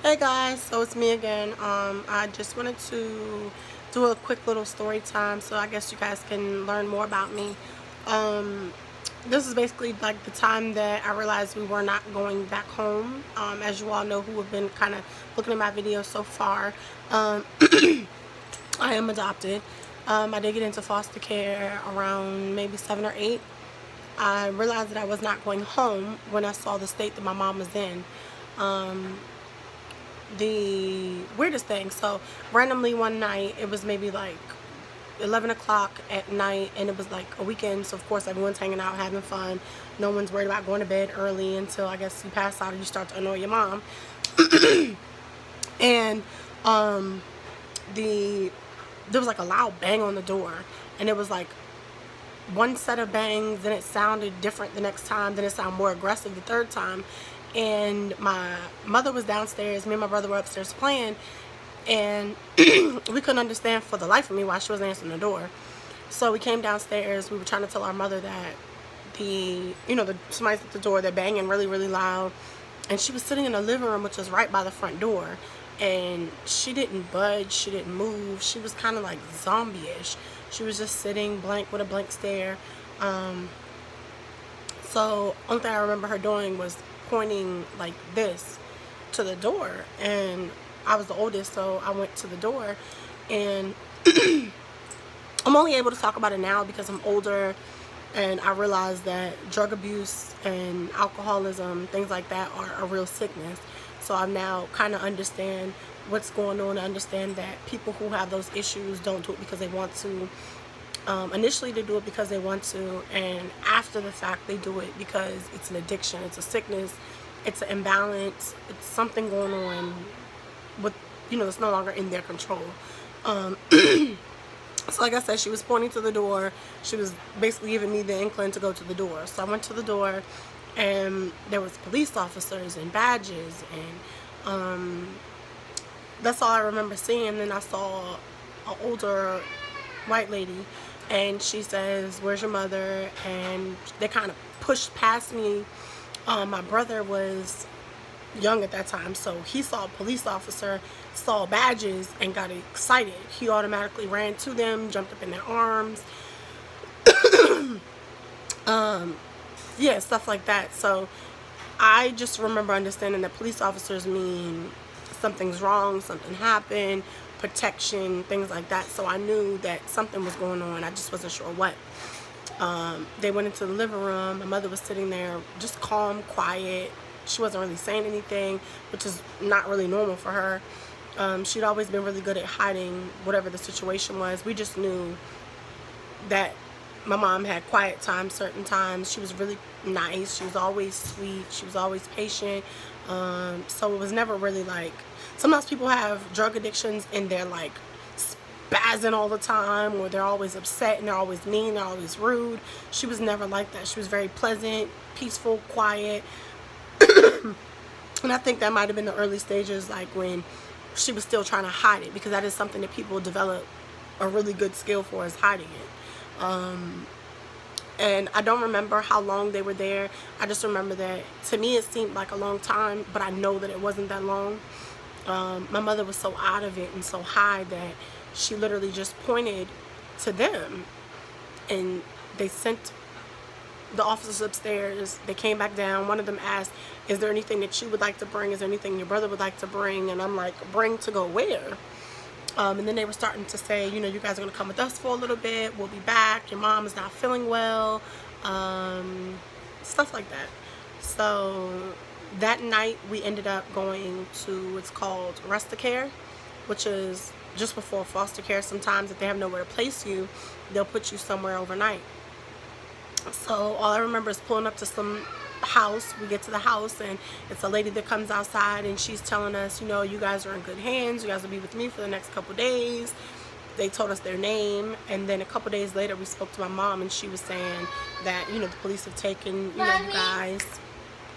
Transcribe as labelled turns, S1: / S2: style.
S1: Hey guys, so it's me again. I just wanted to do a quick little story time so I guess you guys can learn more about me. Um, this is basically like the time that I realized we were not going back home. As you all know who have been kind of looking at my videos so far, I am adopted. I did get into foster care around maybe 7 or 8. I realized that I was not going home when I saw the state that my mom was in. Um, the weirdest thing. So randomly one night, it was maybe like 11 o'clock at night, and it was like a weekend, so of course everyone's hanging out having fun. No one's worried about going to bed early until I guess you pass out or you start to annoy your mom. And the there was like a loud bang on the door, and it was like one set of bangs, then it sounded different the next time, then it sounded more aggressive the third time. And my mother was downstairs, me and my brother were upstairs playing, and we couldn't understand for the life of me why she wasn't answering the door. So we came downstairs. We were trying to tell our mother that somebody's at the door, they're banging really, really loud. And she was sitting in the living room, which was right by the front door. And she didn't budge, she didn't move. She was kind of like zombie-ish. She was just sitting blank with a blank stare. So only thing I remember her doing was pointing like this to the door. And I was the oldest, so I went to the door. And I'm only able to talk about it now because I'm older, and I realize that drug abuse and alcoholism, things like that, are a real sickness. So I now kind of understand what's going on. I understand that people who have those issues don't do it because they want to. Initially, they do it because they want to, and after the fact, they do it because it's an addiction, it's a sickness, it's an imbalance, it's something going on with, it's no longer in their control. So like I said, she was pointing to the door. She was basically giving me the inkling to go to the door. So I went to the door, and there was police officers and badges, and that's all I remember seeing. Then I saw an older white lady, and she says, "Where's your mother?" And they kind of pushed past me. My brother was young at that time, so he saw a police officer, saw badges, and got excited. He automatically ran to them, jumped up in their arms, yeah, stuff like that. So I just remember understanding that police officers mean something's wrong, something happened, protection, things like that. So I knew that something was going on. I just wasn't sure what. They went into the living room. My mother was sitting there just calm, quiet. She wasn't really saying anything, which is not really normal for her. She'd always been really good at hiding whatever the situation was. We just knew that my mom had quiet times, certain times. She was really nice. She was always sweet. She was always patient. So it was never really like, sometimes people have drug addictions and they're like spazzing all the time, or they're always upset and they're always mean, they're always rude. She was never like that. She was very pleasant, peaceful, quiet. And I think that might have been the early stages, like when she was still trying to hide it, because that is something that people develop a really good skill for, is hiding it. And I don't remember how long they were there. I just remember that to me it seemed like a long time, but I know that it wasn't that long. My mother was so out of it and so high that she literally just pointed to them, and they sent the officers upstairs. They came back down. One of them asked, "Is there anything that you would like to bring? Is there anything your brother would like to bring?" And I'm like, "Bring to go where?" And then they were starting to say, "You guys are going to come with us for a little bit. We'll be back. Your mom is not feeling well." Stuff like that. So that night we ended up going to what's called Resticare, which is just before foster care. Sometimes if they have nowhere to place you, they'll put you somewhere overnight. So all I remember is pulling up to some house. We get to the house, and it's a lady that comes outside, and she's telling us, "You guys are in good hands. You guys will be with me for the next couple days." They told us their name, and then a couple days later we spoke to my mom, and she was saying that the police have taken you guys.